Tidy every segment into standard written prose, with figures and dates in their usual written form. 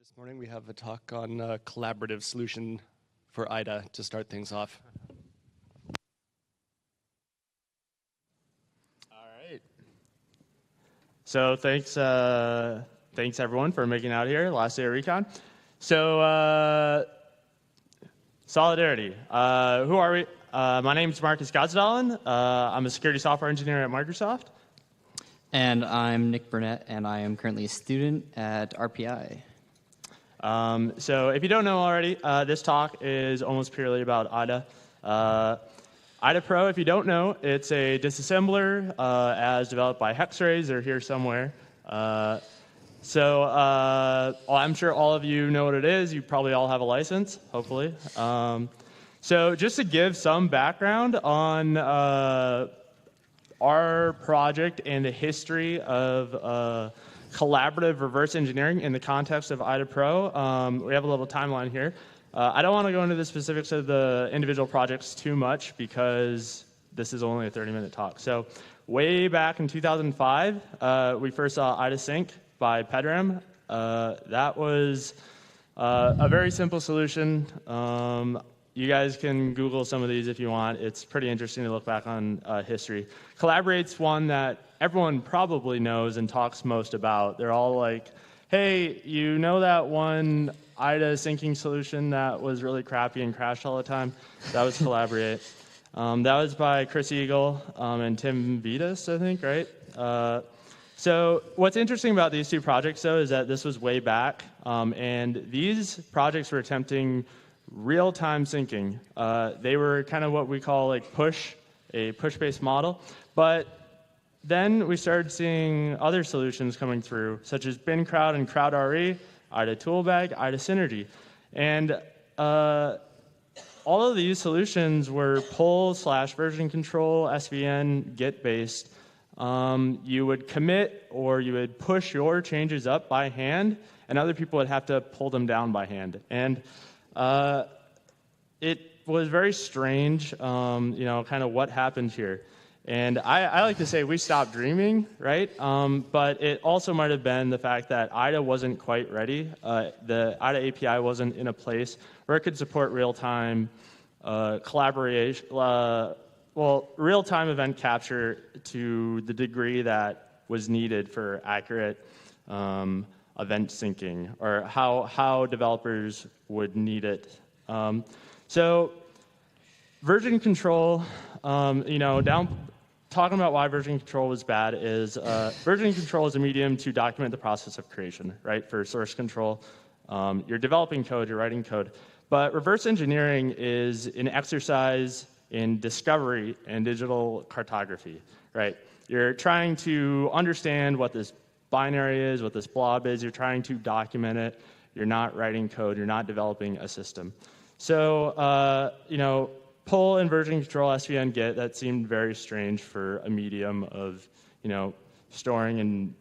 This morning we have a talk on a collaborative solution for IDA to start things off. All right. So thanks everyone for making it out here. Last day of recon. So SolIDArity. Who are we? My name is Markus Gaasedelen. I'm a security software engineer at Microsoft. And I'm Nick Burnett, and I am currently a student at RPI. So if you don't know already, this talk is almost purely about IDA. IDA Pro, if you don't know, it's a disassembler as developed by Hexrays. They're here somewhere. I'm sure all of you know what it is. You probably all have a license, hopefully. So just to give some background on our project and the history of collaborative reverse engineering in the context of IDA Pro. We have a little timeline here. I don't want to go into the specifics of the individual projects too much because this is only a 30-minute talk. So way back in 2005, we first saw IDA Sync by Pedram. That was a very simple solution. You guys can Google some of these if you want. It's pretty interesting to look back on history. Collaborate's one that everyone probably knows and talks most about. They're all like, hey, you know that one IDA syncing solution that was really crappy and crashed all the time? That was Collaborate. That was by Chris Eagle and Tim Vitas, I think, right? So what's interesting about these two projects, though, is that this was way back, and these projects were attempting real-time syncing. They were kind of what we call like a push-based model, but then we started seeing other solutions coming through, such as BinCrowd and CrowdRE, IDA Toolbag, IDA Synergy. And all of these solutions were pull/version control, SVN, Git-based. You would commit or you would push your changes up by hand, and other people would have to pull them down by hand. And it was very strange, kind of what happened here. And I like to say we stopped dreaming, right? But it also might have been the fact that IDA wasn't quite ready. The IDA API wasn't in a place where it could support real-time collaboration, real-time event capture to the degree that was needed for accurate event syncing, or how developers would need it. So version control, talking about why version control was bad is version control is a medium to document the process of creation, right? For source control, you're developing code, you're writing code. But reverse engineering is an exercise in discovery and digital cartography, right? You're trying to understand what this binary is, what this blob is. You're trying to document it. You're not writing code. You're not developing a system. So, pull and version control, SVN, Git, that seemed very strange for a medium of, storing and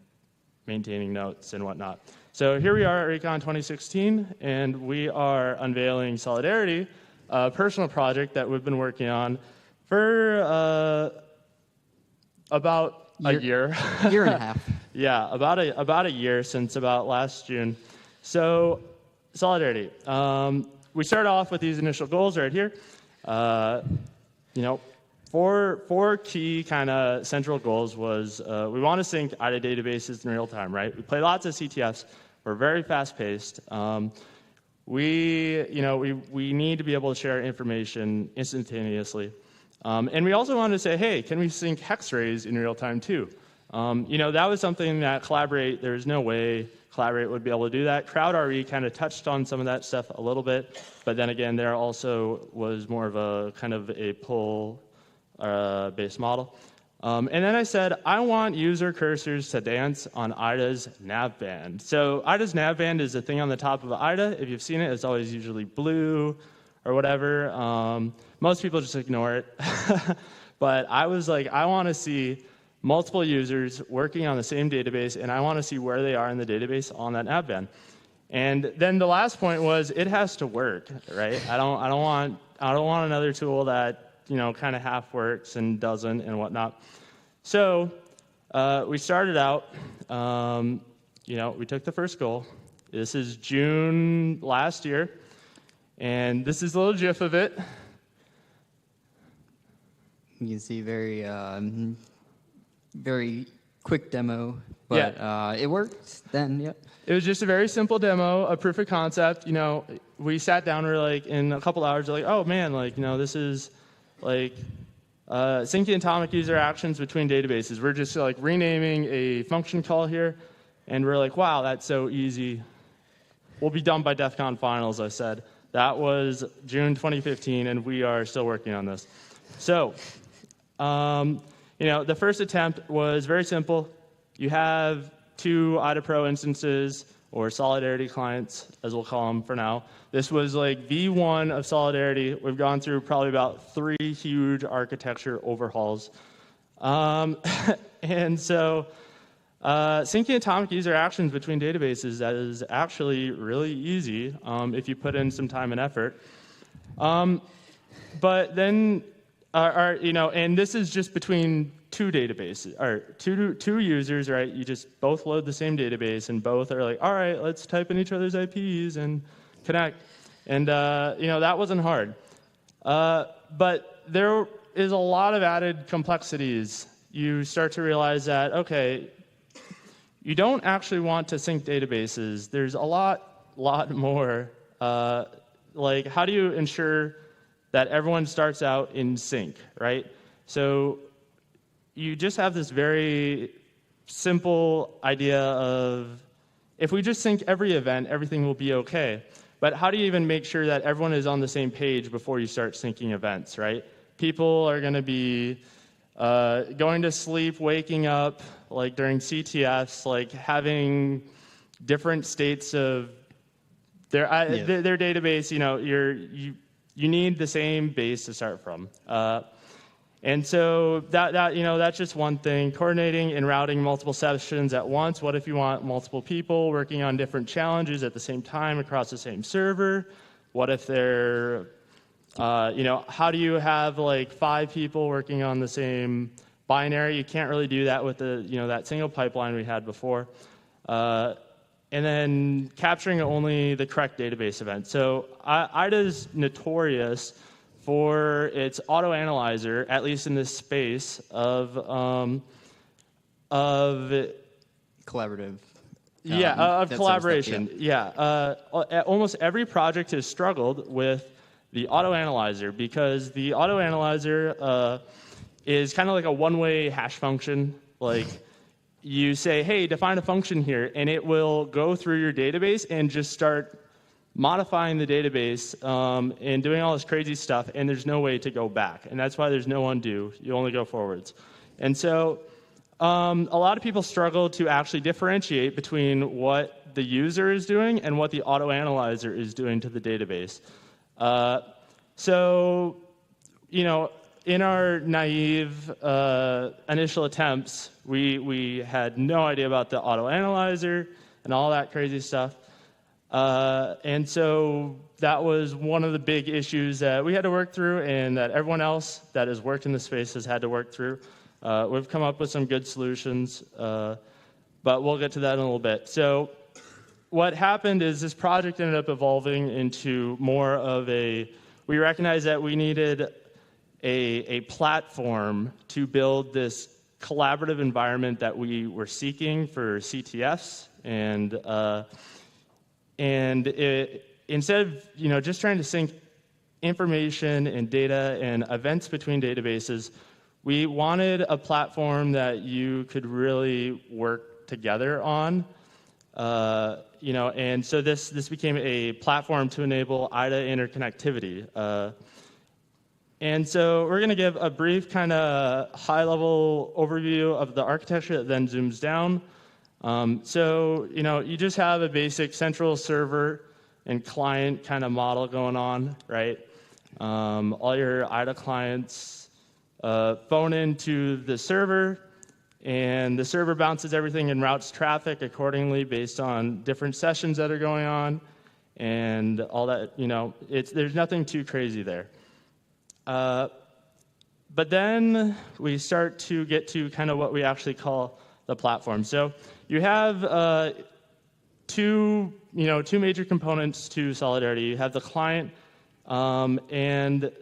maintaining notes and whatnot. So here we are at recon2016, and we are unveiling SolIDArity, a personal project that we've been working on for about a year. Year and a half. Yeah, about a year, since about last June. So SolIDArity. We started off with these initial goals right here. Four key kind of central goals was we want to sync IDA databases in real time, right? We play lots of CTFs. We're very fast-paced. We need to be able to share information instantaneously. And we also wanted to say, hey, can we sync Hexrays in real time too? That was something that Collaborate, there's no way Collaborate would be able to do that. CrowdRE kind of touched on some of that stuff a little bit, but then again, there also was more of a kind of a pull-based model. And then I said, I want user cursors to dance on IDA's nav band. So IDA's nav band is a thing on the top of IDA. If you've seen it, it's always usually blue or whatever. Most people just ignore it. But I was like, I want to see multiple users working on the same database, and I want to see where they are in the database on that nav band. And then the last point was it has to work, right? I don't want another tool that kind of half works and doesn't and whatnot. So we started out. We took the first goal. This is June last year, and this is a little GIF of it. You can see very quick demo, but it worked then. Yep. It was just a very simple demo, a proof of concept. We sat down, we were like, in a couple hours, we're like, oh man, this is like syncing atomic user actions between databases. We're just like renaming a function call here, and we're like, wow, that's so easy. We'll be done by DEF CON finals, I said. That was June 2015, and we are still working on this. So, the first attempt was very simple. You have 2 IDA Pro instances, or SolIDArity clients, as we'll call them for now. This was like V1 of SolIDArity. We've gone through probably about 3 huge architecture overhauls. And so syncing atomic user actions between databases, that is actually really easy if you put in some time and effort. But then, and this is just between 2 databases, or two users, right? You just both load the same database, and both are like, all right, let's type in each other's IPs and connect. And, that wasn't hard. But there is a lot of added complexities. You start to realize that, okay, you don't actually want to sync databases. There's a lot more. Like, how do you ensure that everyone starts out in sync, right? So you just have this very simple idea of, if we just sync every event, everything will be okay. But how do you even make sure that everyone is on the same page before you start syncing events, right? People are going to be going to sleep, waking up, like during CTFs, like having different states of their database. You need the same base to start from. And so that's just one thing. Coordinating and routing multiple sessions at once. What if you want multiple people working on different challenges at the same time across the same server? What if they're, how do you have like 5 people working on the same binary? You can't really do that with that single pipeline we had before. And then capturing only the correct database event. So IDA's notorious for its auto-analyzer, at least in this space of Collaborative. Of collaboration. Sort of stuff, Almost every project has struggled with the auto-analyzer because the auto-analyzer is kind of like a one-way hash function. Like, you say, hey, define a function here, and it will go through your database and just start modifying the database and doing all this crazy stuff, and there's no way to go back. And that's why there's no undo. You only go forwards. And so a lot of people struggle to actually differentiate between what the user is doing and what the auto-analyzer is doing to the database. In our naive initial attempts, we had no idea about the auto-analyzer and all that crazy stuff. And so that was one of the big issues that we had to work through and that everyone else that has worked in the space has had to work through. We've come up with some good solutions, but we'll get to that in a little bit. So what happened is this project ended up evolving into more of we recognized that we needed a platform to build this collaborative environment that we were seeking for CTFs, and instead of just trying to sync information and data and events between databases, we wanted a platform that you could really work together on. And so this became a platform to enable IDA interconnectivity. And so we're going to give a brief kind of high-level overview of the architecture that then zooms down. You just have a basic central server and client kind of model going on, right? All your IDA clients phone into the server, and the server bounces everything and routes traffic accordingly based on different sessions that are going on, and all that. There's nothing too crazy there. But then we start to get to kind of what we actually call the platform. So you have 2 two major components to SolIDArity. You have the client and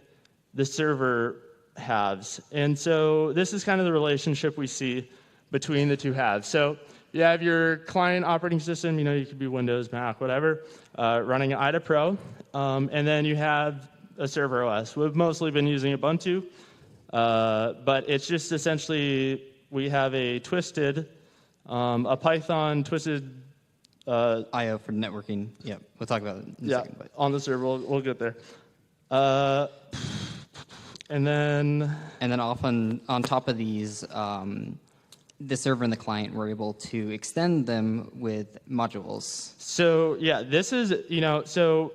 the server halves. And so this is kind of the relationship we see between the two halves. So you have your client operating system, you could be Windows, Mac, whatever, running IDA Pro. And then you have a server OS. We've mostly been using Ubuntu, but it's just essentially we have a Python twisted I/O for networking. Yeah, we'll talk about it in a second. But. On the server, we'll get there. And then often on top of these, the server and the client, we're able to extend them with modules. So yeah, this is so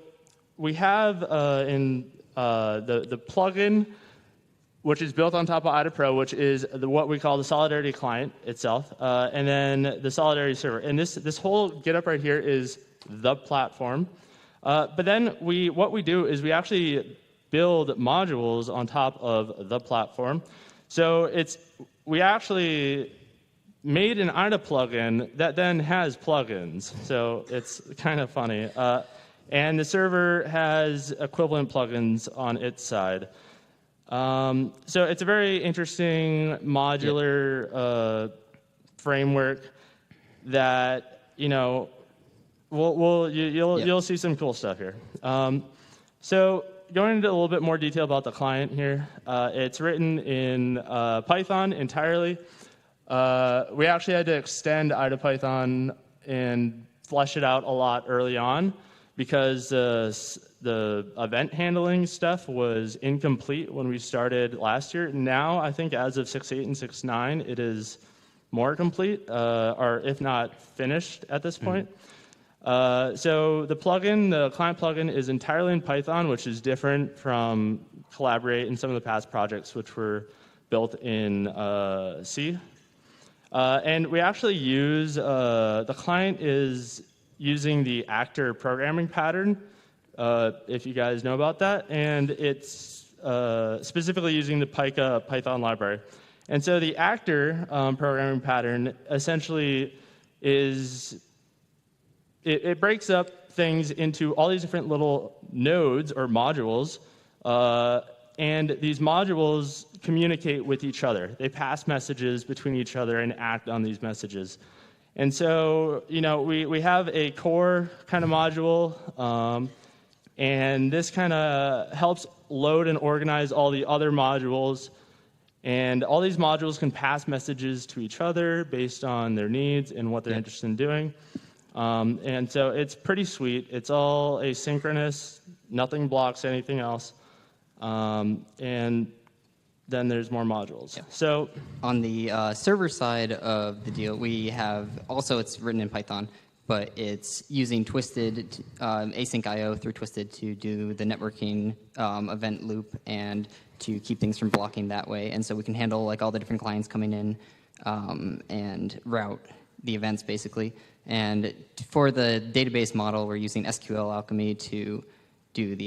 we have in the plugin, which is built on top of IDA Pro, which is what we call the SolIDArity client itself, and then the SolIDArity server. And this whole getup right here is the platform. But then what we do is we actually build modules on top of the platform. So we actually made an IDA plugin that then has plugins. So it's kind of funny. And the server has equivalent plugins on its side. So it's a very interesting modular framework that you'll see some cool stuff here. So going into a little bit more detail about the client here, it's written in Python entirely. We actually had to extend IDA Python and flesh it out a lot early on because the event handling stuff was incomplete when we started last year. Now, I think as of 6.8 and 6.9, it is more complete, or if not finished at this point. So the client plugin is entirely in Python, which is different from Collaborate and some of the past projects which were built in C. And we actually use, the client is using the actor programming pattern, if you guys know about that, and it's specifically using the Python library. And so the actor programming pattern essentially is, it breaks up things into all these different little nodes or modules, and these modules communicate with each other. They pass messages between each other and act on these messages. And so, we have a core kind of module, and this kind of helps load and organize all the other modules. And all these modules can pass messages to each other based on their needs and what they're interested in doing. And so it's pretty sweet. It's all asynchronous. Nothing blocks anything else. And then there's more modules. Yeah. So on the server side of the deal, we have also, it's written in Python, but it's using Twisted, async I/O through Twisted to do the networking event loop and to keep things from blocking that way. And so we can handle like all the different clients coming in and route the events basically. And for the database model, we're using SQL Alchemy to do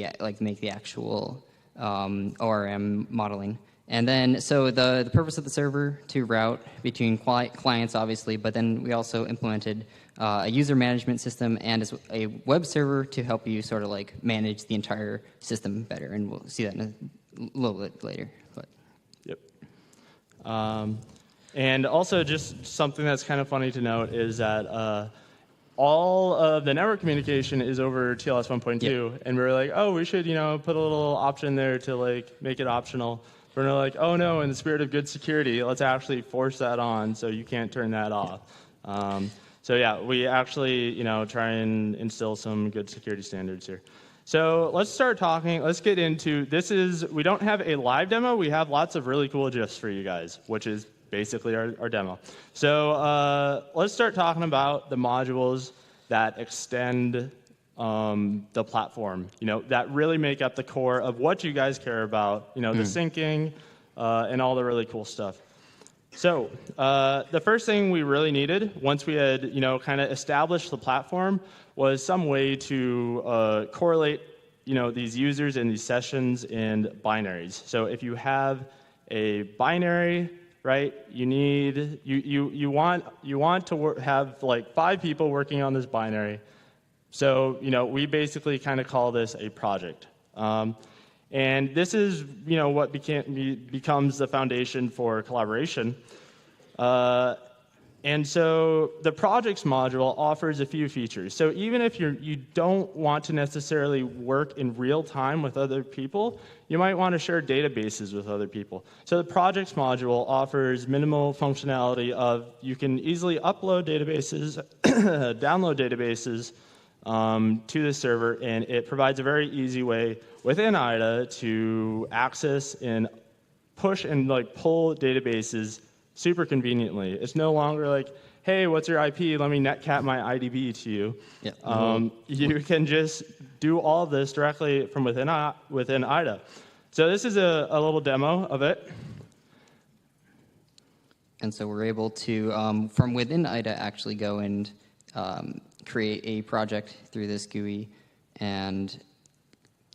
make the actual ORM modeling. And then, so the purpose of the server to route between clients, obviously, but then we also implemented a user management system and a web server to help you sort of like manage the entire system better. And we'll see that in a little bit later. But. Yep. And also just something that's kind of funny to note is that all of the network communication is over TLS 1.2, and we were like, oh, we should, put a little option there to like make it optional. But we're like, oh no, in the spirit of good security, let's actually force that on so you can't turn that off. So yeah, we actually, try and instill some good security standards here. So let's start talking. Let's get into this. We don't have a live demo. We have lots of really cool GIFs for you guys, which is basically our demo. So let's start talking about the modules that extend the platform, that really make up the core of what you guys care about, the syncing and all the really cool stuff. So the first thing we really needed, once we had, kind of established the platform, was some way to correlate, these users and these sessions and binaries. So if you have a binary, right, you want to have like 5 people working on this binary. So, we basically kind of call this a project. And this is, what becomes the foundation for collaboration. And so the projects module offers a few features. So even if you don't want to necessarily work in real time with other people, you might want to share databases with other people. So the projects module offers minimal functionality of you can easily upload databases, download databases to the server, and it provides a very easy way within IDA to access and push and pull databases super conveniently. It's no longer like, hey, what's your IP? Let me netcat my IDB to you. Yeah. You can just do all of this directly from within IDA. So this is a little demo of it. And so we're able to, from within IDA, actually go and create a project through this GUI. And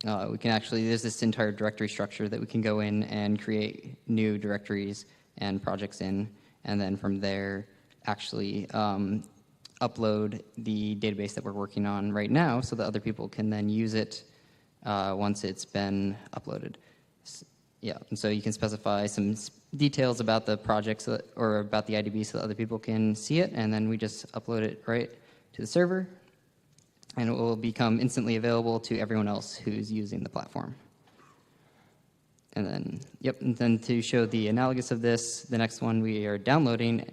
we can actually, there's this entire directory structure that we can go in and create new directories and projects in, and then from there actually upload the database that we're working on right now so that other people can then use it once it's been uploaded. Yeah, and so you can specify some details about the projects or about the IDB so that other people can see it, and then we just upload it right to the server, and it will become instantly available to everyone else who's using the platform. And then, and then to show the analogous of this, the next one we are downloading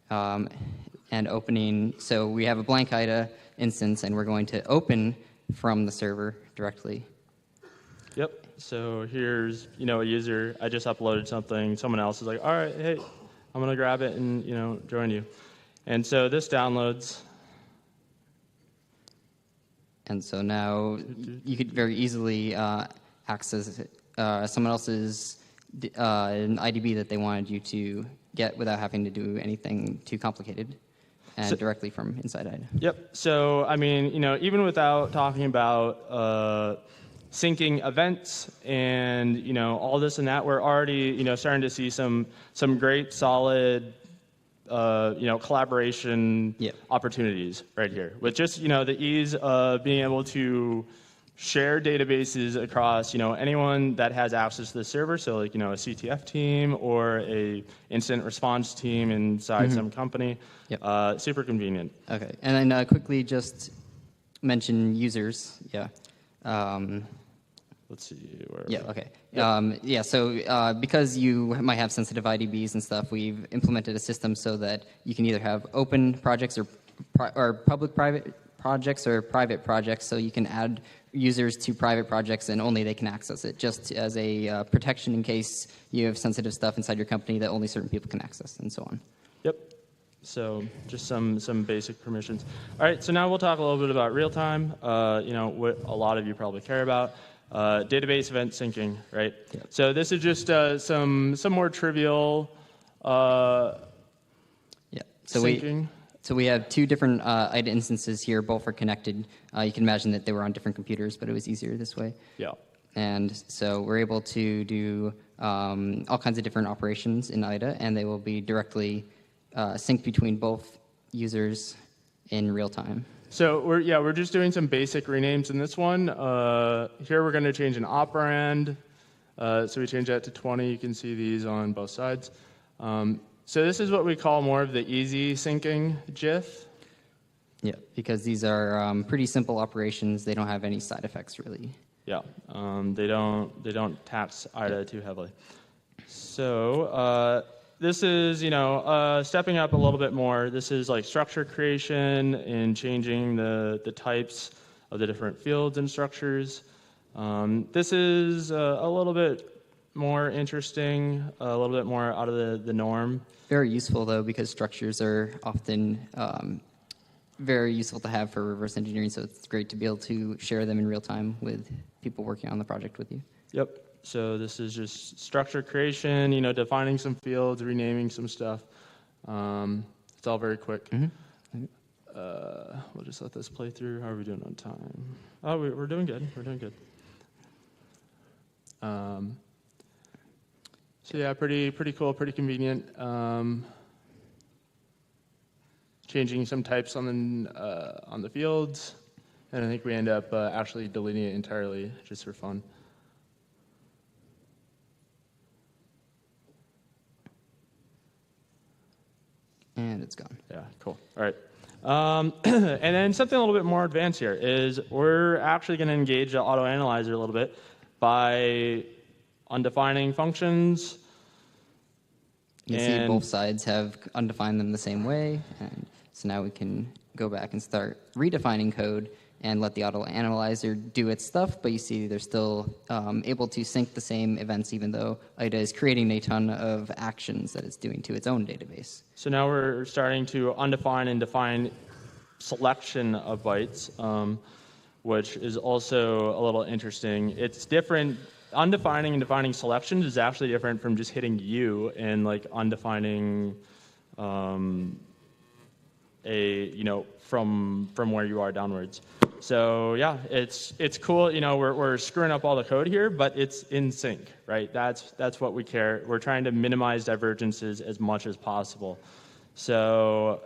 and opening. So we have a blank IDA instance, and we're going to open from the server directly. Yep. So here's, a user. I just uploaded something. Someone else is like, all right, hey, I'm going to grab it and, join you. And so this downloads. And so now you could very easily access someone else's an IDB that they wanted you to get without having to do anything too complicated, and directly from inside IDA. Yep. So, I mean, even without talking about syncing events and, all this and that, we're already, starting to see some great, solid, collaboration opportunities right here with just, the ease of being able to share databases across, anyone that has access to the server. So like, a CTF team or a incident response team inside some company. Yep. Super convenient. Okay. And then quickly just mention users. Yeah. Let's see. Okay. Yep. So because you might have sensitive IDBs and stuff, we've implemented a system so that you can either have open projects or public-private projects or private projects, so you can add users to private projects and only they can access it, just as a protection in case you have sensitive stuff inside your company that only certain people can access, and so on. Yep. So just some basic permissions. All right, so now we'll talk a little bit about real-time, what a lot of you probably care about. Database event syncing, right? Yep. So this is just some more trivial syncing. So we have two different IDA instances here. Both are connected. You can imagine that they were on different computers, but it was easier this way. Yeah. And so we're able to do all kinds of different operations in IDA, and they will be directly synced between both users in real time. So we're just doing some basic renames in this one. Here we're going to change an operand. So we change that to 20. You can see these on both sides. So this is what we call more of the easy syncing GIF. Yeah, because these are pretty simple operations. They don't have any side effects, really. Yeah, they don't tax IDA too heavily. So this is stepping up a little bit more. This is like structure creation and changing the types of the different fields and structures. This is a little bit more interesting, a little bit more out of the norm. Very useful, though, because structures are often very useful to have for reverse engineering, so it's great to be able to share them in real time with people working on the project with you. Yep. So this is just structure creation, defining some fields, renaming some stuff. It's all very quick. Mm-hmm. We'll just let this play through. How are we doing on time? Oh, we're doing good. We're doing good. So yeah, pretty cool, pretty convenient. Changing some types on the fields, And I think we end up actually deleting it entirely just for fun. And it's gone. Yeah, cool. All right. And then something a little bit more advanced here is we're actually going to engage the auto analyzer a little bit by undefining functions. You can see both sides have undefined them the same way. And so now we can go back and start redefining code and let the auto analyzer do its stuff, but you see they're still able to sync the same events even though IDA is creating a ton of actions that it's doing to its own database. So now we're starting to undefine and define selection of bytes, which is also a little interesting. It's different. Undefining and defining selections is actually different from just hitting U and like undefining from where you are downwards. So yeah, it's cool. We're screwing up all the code here, but it's in sync, right? That's what we care. We're trying to minimize divergences as much as possible. So,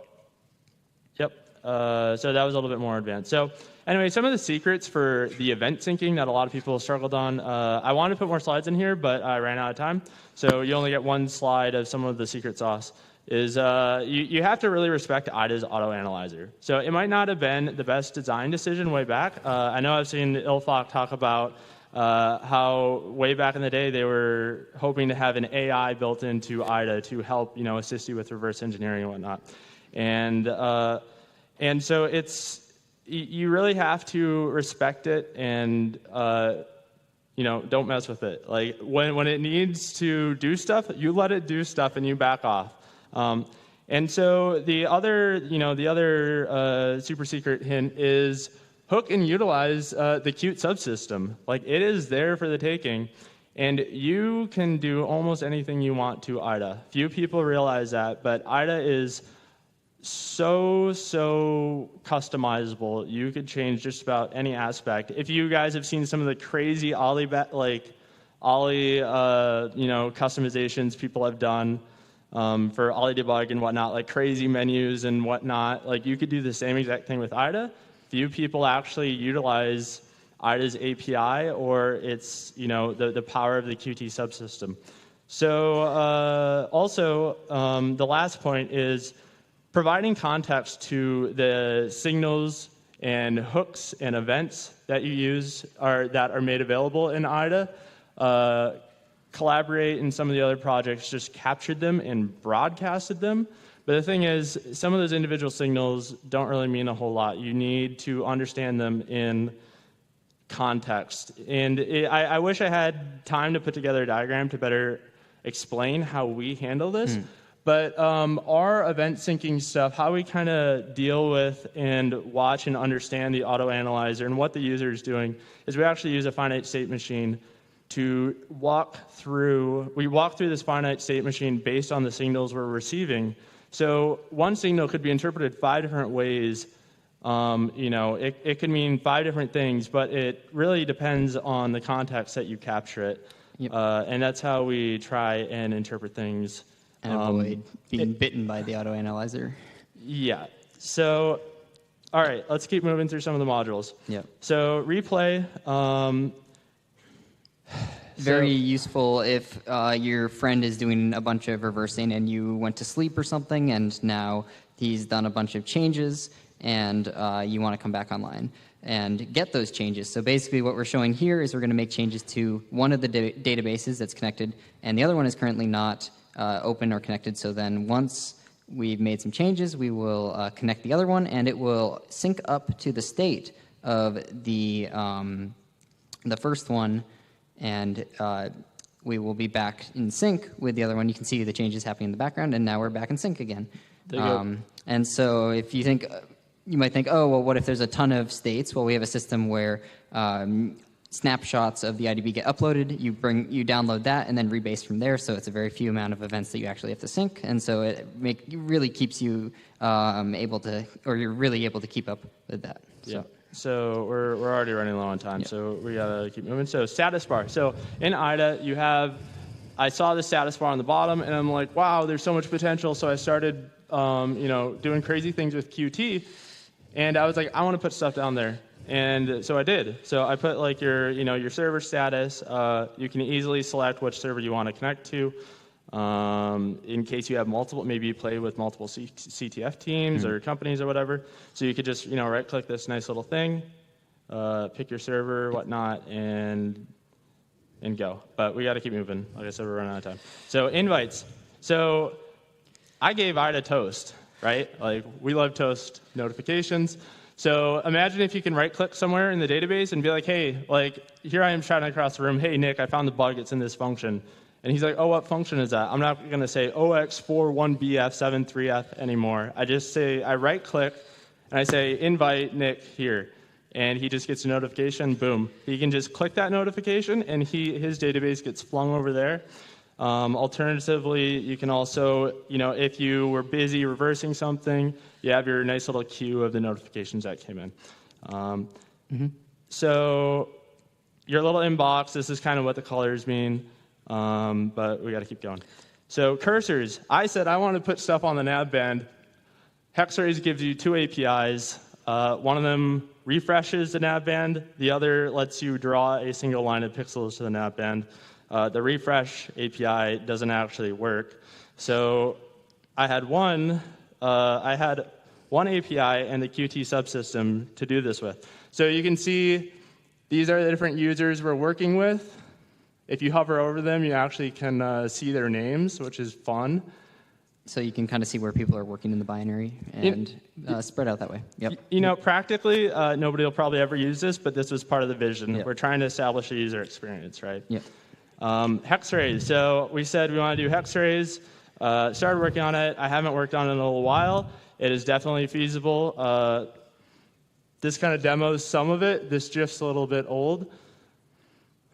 yep. So that was a little bit more advanced. So anyway, some of the secrets for the event syncing that a lot of people struggled on. I wanted to put more slides in here, but I ran out of time. So you only get one slide of some of the secret sauce. Is you have to really respect IDA's auto analyzer. So it might not have been the best design decision way back. I know I've seen Ilfok talk about how way back in the day they were hoping to have an AI built into IDA to help assist you with reverse engineering and whatnot. And so you really have to respect it and don't mess with it. Like when it needs to do stuff, you let it do stuff and you back off. And so the other super secret hint is hook and utilize the Qt subsystem. Like it is there for the taking, and you can do almost anything you want to IDA. Few people realize that, but IDA is so customizable. You could change just about any aspect. If you guys have seen some of the crazy Ollie customizations people have done. For Ollie debug and whatnot, like crazy menus and whatnot. Like you could do the same exact thing with IDA. Few people actually utilize IDA's API or its, the power of the Qt subsystem. So also, the last point is providing context to the signals and hooks and events that you use that are made available in IDA. Collaborate and some of the other projects just captured them and broadcasted them. But the thing is, some of those individual signals don't really mean a whole lot. You need to understand them in context. And I wish I had time to put together a diagram to better explain how we handle this. But our event syncing stuff, how we kind of deal with and watch and understand the auto analyzer and what the user is doing, is we actually use a finite state machine to walk through this finite state machine based on the signals we're receiving. So one signal could be interpreted 5 different ways. It could mean 5 different things, but it really depends on the context that you capture it. Yep. And that's how we try and interpret things. And avoid being bitten by the auto analyzer. Yeah. So, all right, let's keep moving through some of the modules. Yep. So replay. Very useful if your friend is doing a bunch of reversing and you went to sleep or something, and now he's done a bunch of changes, and you want to come back online and get those changes. So basically what we're showing here is we're going to make changes to one of the databases that's connected, and the other one is currently not open or connected. So then once we've made some changes, we will connect the other one, and it will sync up to the state of the first one, and we will be back in sync with the other one. You can see the changes happening in the background, and now we're back in sync again. And so if you think, you might think, oh, well, what if there's a ton of states? Well, we have a system where snapshots of the IDB get uploaded, you download that, and then rebase from there. So it's a very few amount of events that you actually have to sync, and so it really keeps you you're really able to keep up with that. So. Yeah. So we're already running low on time, Yep. so we gotta keep moving. So status bar. So in IDA, I saw the status bar on the bottom, and I'm like, wow, there's so much potential. So I started, doing crazy things with Qt, and I was like, I want to put stuff down there. And so I did. So I put like your server status. You can easily select which server you want to connect to. In case you have multiple, maybe you play with multiple CTF teams or companies or whatever. So you could just right-click this nice little thing, pick your server, whatnot, and go. But we got to keep moving. Like I said, we're running out of time. So invites. So I gave IDA Toast, right? Like we love Toast notifications. So imagine if you can right-click somewhere in the database and be like, hey, like here I am shouting across the room, hey, Nick, I found the bug. It's in this function. And he's like, oh, what function is that? I'm not going to say OX41BF73F anymore. I just say, I right-click, and I say, invite Nick here. And he just gets a notification, boom. He can just click that notification, and his database gets flung over there. Alternatively, you can also, if you were busy reversing something, you have your nice little queue of the notifications that came in. So your little inbox, this is kind of what the colors mean. But we got to keep going. So cursors. I said I want to put stuff on the nav band. Hexrays gives you two APIs. One of them refreshes the nav band. The other lets you draw a single line of pixels to the nav band. The refresh API doesn't actually work. So I had one API and the Qt subsystem to do this with. So you can see these are the different users we're working with. If you hover over them, you actually can see their names, which is fun. So you can kind of see where people are working in the binary and spread out that way. Yep. Practically, nobody will probably ever use this, but this was part of the vision. Yep. We're trying to establish a user experience, right? Yep. Hexrays. So we said we want to do Hexrays. Started working on it. I haven't worked on it in a little while. It is definitely feasible. This kind of demos some of it. This GIF's a little bit old.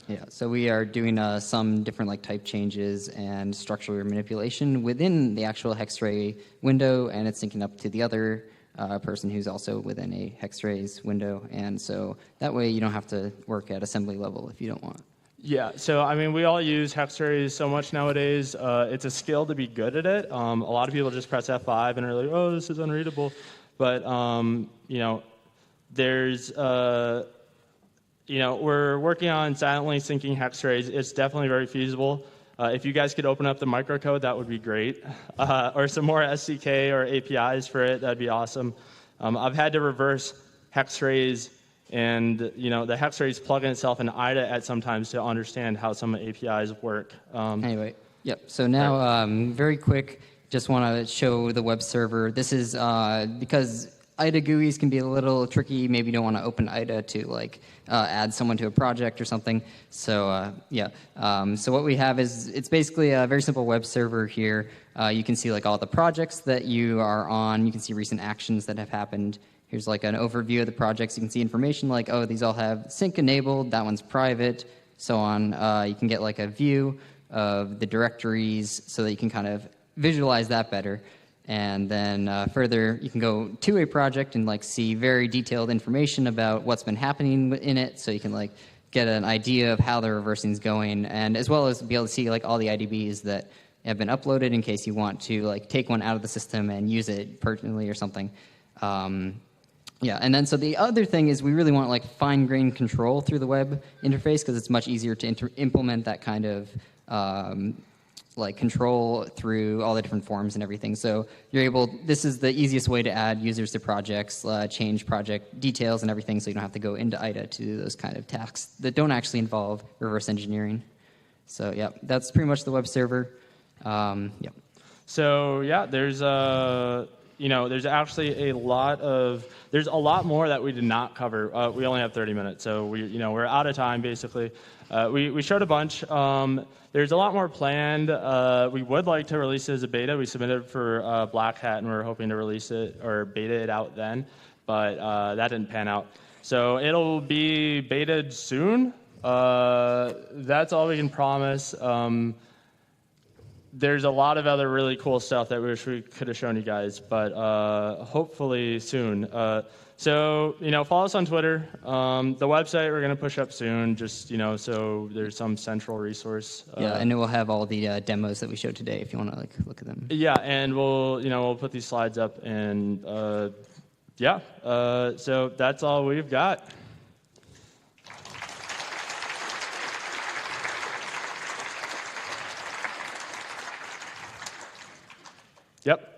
Yeah, so we are doing some different type changes and structural manipulation within the actual Hexray window, and it's syncing up to the other person who's also within a Hexrays window, and so that way you don't have to work at assembly level if you don't want. Yeah, so I mean, we all use Hexrays so much nowadays. It's a skill to be good at it. A lot of people just press F5 and are like, oh, this is unreadable. But, there's... we're working on silently syncing Hexrays. It's definitely very feasible. If you guys could open up the microcode, that would be great. Or some more SDK or APIs for it, that'd be awesome. I've had to reverse Hexrays and the Hexrays plugin itself in IDA at sometimes to understand how some APIs work. Anyway, yep. So now, very quick, just want to show the web server. This is because IDA GUIs can be a little tricky. Maybe you don't want to open IDA to add someone to a project or something. So so what we have is it's basically a very simple web server here. You can see all the projects that you are on. You can see recent actions that have happened. Here's an overview of the projects. You can see information oh, these all have sync enabled. That one's private, so on. You can get a view of the directories so that you can kind of visualize that better. And then further, you can go to a project and see very detailed information about what's been happening in it, so you can get an idea of how the reversing is going, and as well as be able to see all the IDBs that have been uploaded in case you want to take one out of the system and use it pertinently or something. And then so the other thing is we really want fine-grained control through the web interface because it's much easier to implement that kind of control through all the different forms and everything. So this is the easiest way to add users to projects, change project details and everything, so you don't have to go into IDA to do those kind of tasks that don't actually involve reverse engineering. So that's pretty much the web server. So there's there's actually there's a lot more that we did not cover. We only have 30 minutes, so we're out of time basically. We showed a bunch. There's a lot more planned. We would like to release it as a beta. We submitted for Black Hat, and we're hoping to release it or beta it out then, but that didn't pan out. So it'll be betaed soon. That's all we can promise. There's a lot of other really cool stuff that we wish we could have shown you guys, but hopefully soon. So, follow us on Twitter. The website we're going to push up soon, just, so there's some central resource. And it will have all the demos that we showed today if you want to look at them. Yeah, and we'll put these slides up and Yeah, so that's all we've got. Yep.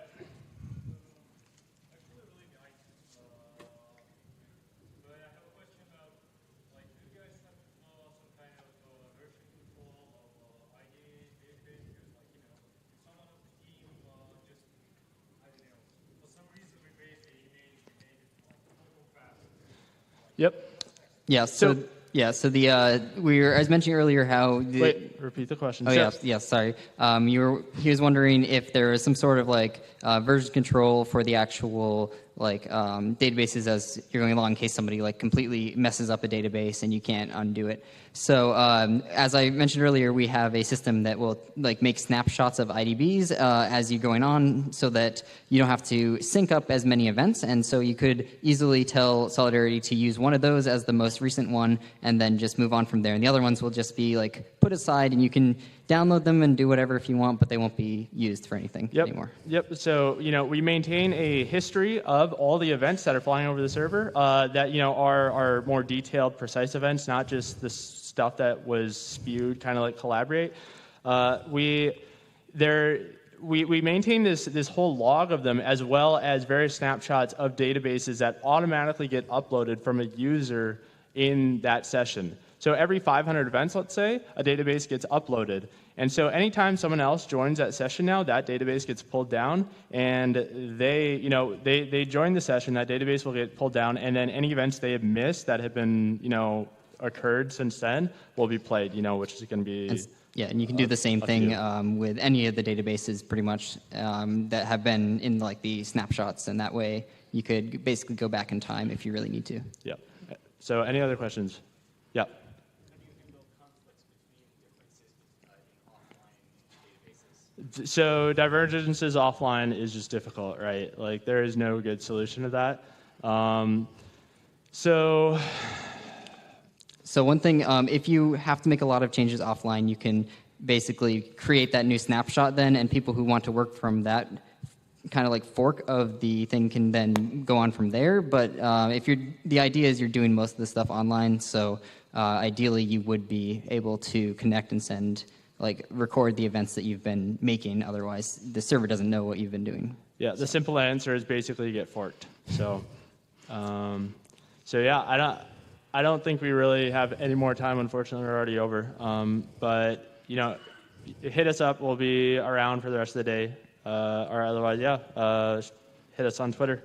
Yep. Yeah. So the I was mentioning earlier how Wait, repeat the question. Oh, Sure. yeah, sorry. He was wondering if there is some sort of like version control for the actual databases as you're going along in case somebody like completely messes up a database and you can't undo it. So as I mentioned earlier, we have a system that will like make snapshots of IDBs as you're going on so that you don't have to sync up as many events. And so you could easily tell SolIDArity to use one of those as the most recent one and then just move on from there. And the other ones will just be like put aside and you can download them and do whatever if you want, but they won't be used for anything anymore. Yep. So, we maintain a history of all the events that are flying over the server that, are more detailed, precise events, not just the stuff that was spewed, kind of like Collaborate. We maintain this whole log of them as well as various snapshots of databases that automatically get uploaded from a user in that session. So every 500 events, let's say, a database gets uploaded. And so anytime someone else joins that session now, that database gets pulled down, and they join the session, that database will get pulled down, and then any events they have missed that have been, occurred since then will be played, which is going to be... And you can do the same thing with any of the databases pretty much that have been in like the snapshots, and that way you could basically go back in time if you really need to. Yeah. So any other questions? Yeah. So divergences offline is just difficult, right? Like there is no good solution to that. So one thing, if you have to make a lot of changes offline, you can basically create that new snapshot then, and people who want to work from that kind of like fork of the thing can then go on from there. But the idea is you're doing most of the stuff online, so ideally you would be able to connect and send, like record the events that you've been making. Otherwise, the server doesn't know what you've been doing. Yeah, the simple answer is basically you get forked. So, yeah, I don't think we really have any more time. Unfortunately, we're already over. But hit us up. We'll be around for the rest of the day. Or otherwise, hit us on Twitter.